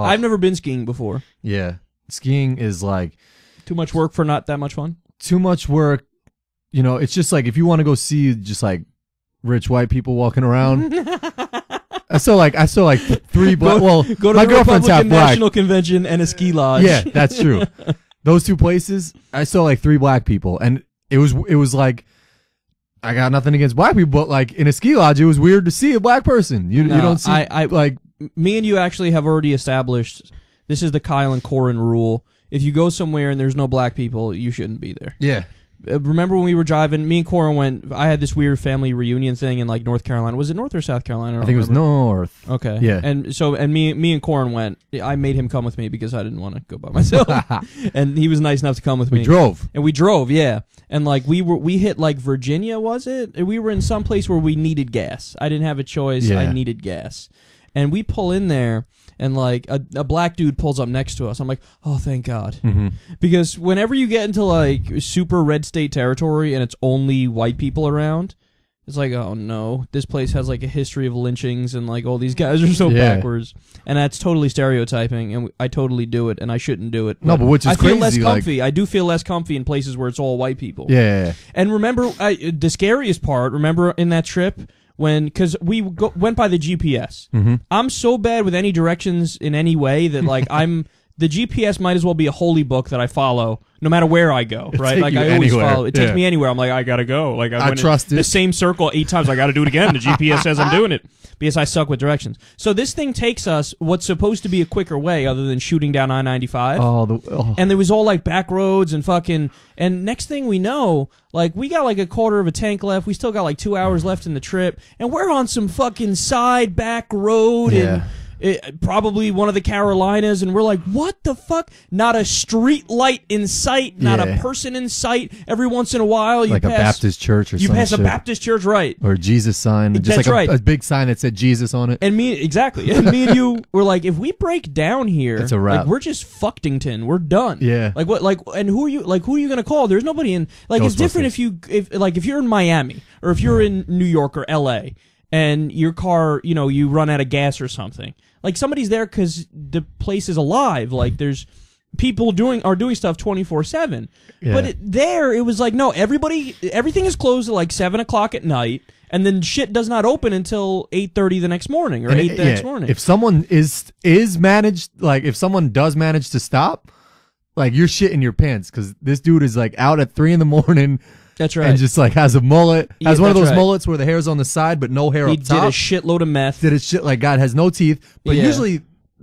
I've never been skiing before. Yeah. Skiing is like too much work for not that much fun. Too much work. You know, it's just like if you want to go see just like rich white people walking around. I saw like 3 black. Go to my the girlfriend's half Republican black. National Convention and a ski lodge. Yeah, that's true. Those 2 places, I saw like 3 black people, and it was like, I got nothing against black people, but like in a ski lodge, it was weird to see a black person. You don't see. Like me and you actually have already established this is the Kyle and Corin rule. If you go somewhere and there's no black people, you shouldn't be there. Yeah. Remember when we were driving? Me and Corin went. I had this weird family reunion thing in like North Carolina. Was it North or South Carolina? I think it was North. Okay. Yeah. And me and Corin went. I made him come with me because I didn't want to go by myself. And he was nice enough to come with me. We drove. Yeah. And like we hit like Virginia, was it? We were in some place where we needed gas. I didn't have a choice. Yeah. I needed gas. And we pull in there. And like a black dude pulls up next to us. I'm like, oh, thank God. Mm-hmm. Because whenever you get into like super red state territory and it's only white people around, it's like, oh no, this place has like a history of lynchings and like all these guys are so backwards. And that's totally stereotyping, and I totally do it, and I shouldn't do it. No, but which is crazy. I feel crazy, less comfy. I do feel less comfy in places where it's all white people. Yeah. And remember, the scariest part, remember in that trip, because we went by the GPS. Mm-hmm. I'm so bad with any directions in any way that like the GPS might as well be a holy book that I follow no matter where I go, right? Like I always follow. It takes me anywhere. I'm like, I gotta go. Like I trust it. The same circle 8 times. I gotta do it again. The GPS says I'm doing it because I suck with directions. So this thing takes us what's supposed to be a quicker way other than shooting down I-95. And there was all like back roads and fucking. And next thing we know, like we got like a quarter of a tank left. We still got like 2 hours left in the trip, and we're on some fucking side back road and. Probably one of the Carolinas, and we're like, what the fuck? Not a street light in sight, not a person in sight. Every once in a while, you pass... Like a Baptist church or something. You pass a Baptist church, right. Or a Jesus sign. Just like a big sign that said Jesus on it. And exactly. And me and you were like, if we break down here, it's a wrap. Like, we're just Fucktington. We're done. Yeah. Like, what, like, and who are you going to call? There's nobody in, like, it's different if you're in Miami, or if you're in New York or LA, and your car, you run out of gas or something. Like, somebody's there because the place is alive. Like, there's people are doing stuff 24/7. Yeah. But it was like, no, everything is closed at like 7 o'clock at night, and then shit does not open until 8:30 the next morning, or 8 the next morning. If someone if someone does manage to stop, like, you're shitting your pants, because this dude is like out at 3 in the morning. That's right. And just like has a mullet. Has one of those mullets where the hair's on the side but no hair up top. He did a shitload of meth. Did a shit like God has no teeth. But usually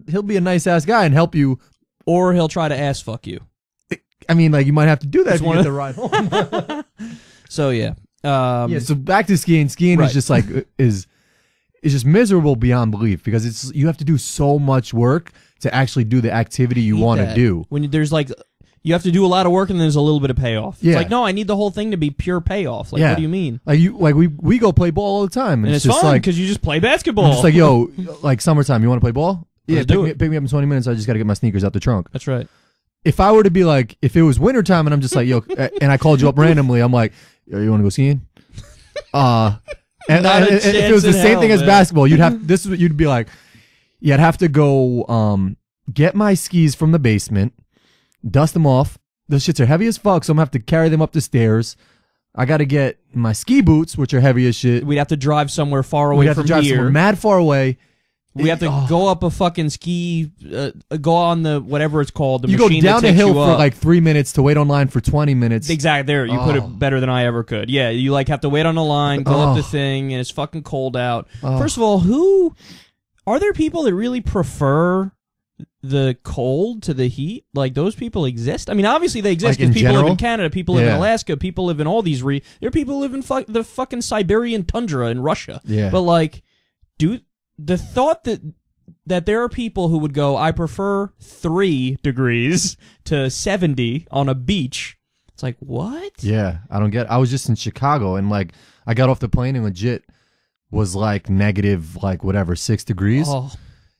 he'll be a nice ass guy and help you. Or he'll try to ass fuck you. I mean, like, you might have to do that if you get the ride home. So yeah. So back to skiing. Skiing is just like is just miserable beyond belief, because you have to do so much work to actually do the activity you want to do. When there's like, you have to do a lot of work and there's a little bit of payoff. Yeah. It's like, no, I need the whole thing to be pure payoff. Like, what do you mean? Like we go play ball all the time, and it's just fun like, because you just play basketball. I'm just like, yo, like summertime, you want to play ball? Yeah, pick me up in 20 minutes. I just got to get my sneakers out the trunk. That's right. If I were to be like, if it was wintertime and I'm just like, yo, and I called you up randomly, I'm like, yo, you want to go skiing? And if it was the same thing as basketball, you'd be like, yeah, I'd have to go get my skis from the basement, dust them off. Those shits are heavy as fuck, so I'm going to have to carry them up the stairs. I got to get my ski boots, which are heavy as shit. We'd have to drive somewhere far away from here. We'd have to drive somewhere mad far away. We have to go up a fucking ski, go on the, whatever it's called, the you machine go down that the hill for like 3 minutes to wait online for 20 minutes. Exactly. There, you put it better than I ever could. Yeah, you like have to wait on the line, go up the thing, and it's fucking cold out. First of all, are there people that really prefer the cold to the heat? Like, those people exist? I mean, obviously they exist, because people live in Canada, people live in Alaska, people live in all these there are people who live in the fucking Siberian tundra in Russia. Yeah. But like, the thought that there are people who would go, I prefer 3 degrees to 70 on a beach. It's like, what? Yeah, I don't get it. I was just in Chicago, and like, I got off the plane and legit was like negative, like whatever, 6 degrees. Oh.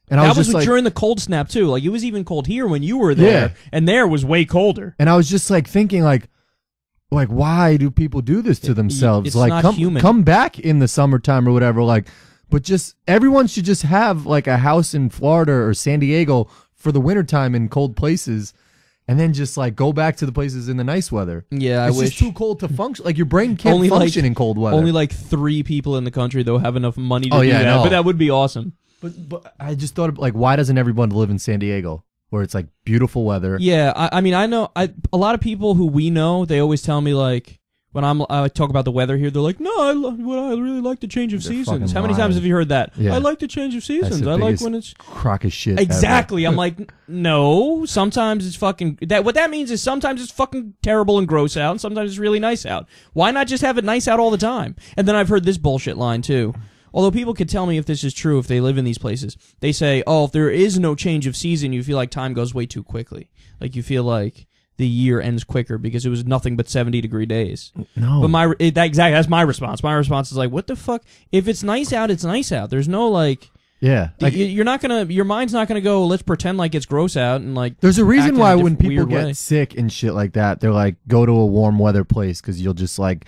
And I was just like, during the cold snap too. Like, it was even cold here when you were there, and there was way colder. And I was just like thinking, like why do people do this to themselves? It's like, not human. Come back in the summertime or whatever. Like, But just everyone should just have like a house in Florida or San Diego for the wintertime in cold places, and then just like go back to the places in the nice weather. Yeah, it's just too cold to function. Like your brain can't function in cold weather. Only like 3 people in the country though have enough money to do that. No. But that would be awesome. But I just thought like, why doesn't everyone live in San Diego where it's like beautiful weather? Yeah, I mean I know a lot of people who we know. They always tell me like. When I talk about the weather here, they're like, "No, I really like the change of seasons." How many times have you heard that? Yeah. I like the change of seasons. I like when it's crock of shit. Exactly. I'm like, no. Sometimes it's fucking that. What that means is sometimes it's fucking terrible and gross out, and sometimes it's really nice out. Why not just have it nice out all the time? And then I've heard this bullshit line too. Although people could tell me if this is true if they live in these places. They say, "Oh, if there is no change of season, you feel like time goes way too quickly. Like you feel like." The year ends quicker because it was nothing but 70-degree days. No, but that's my response. My response is like, what the fuck? If it's nice out, it's nice out. There's no like, like you're not gonna, your mind's not gonna go. Let's pretend like it's gross out and like. There's a reason why when people get sick and shit like that, they're like, go to a warm weather place because you'll just like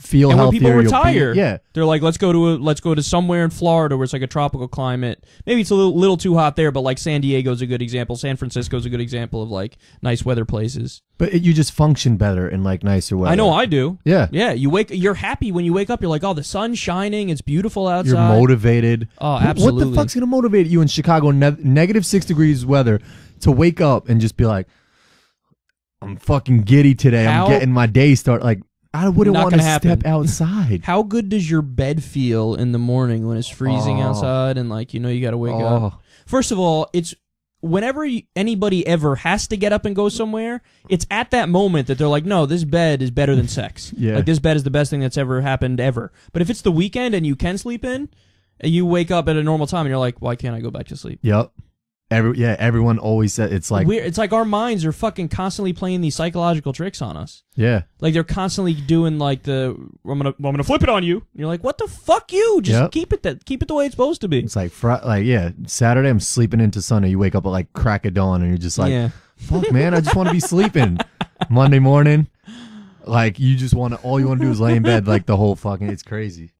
feel and healthier. When people retire, they're like, let's go to somewhere in Florida where it's like a tropical climate. Maybe it's a little too hot there, but like San Diego's a good example. San Francisco's a good example of like nice weather places. But you just function better in like nicer weather. I know I do. Yeah, yeah. You're happy when you wake up. You're like, oh, the sun's shining. It's beautiful outside. You're motivated. Oh, absolutely. What the fuck's gonna motivate you in Chicago, negative 6 degrees weather, to wake up and just be like, I'm fucking giddy today. I'm getting my day started. Like. I wouldn't want to step outside. How good does your bed feel in the morning when it's freezing outside and like you got to wake up? First of all, it's whenever anybody ever has to get up and go somewhere, it's at that moment that they're like, no, this bed is better than sex. Yeah. Like this bed is the best thing that's ever happened ever. But if it's the weekend and you can sleep in, and you wake up at a normal time and you're like, why can't I go back to sleep? Yep. Everyone always said it's like weird. It's like our minds are fucking constantly playing these psychological tricks on us. Yeah, like they're constantly doing like I'm gonna flip it on you. And you're like, what the fuck, you just keep it the way it's supposed to be. It's like Saturday I'm sleeping into Sunday. You wake up at like crack of dawn and you're just like, fuck man, I just want to be sleeping. Monday morning, like you just want to all you want to do is lay in bed like the whole fucking. It's crazy.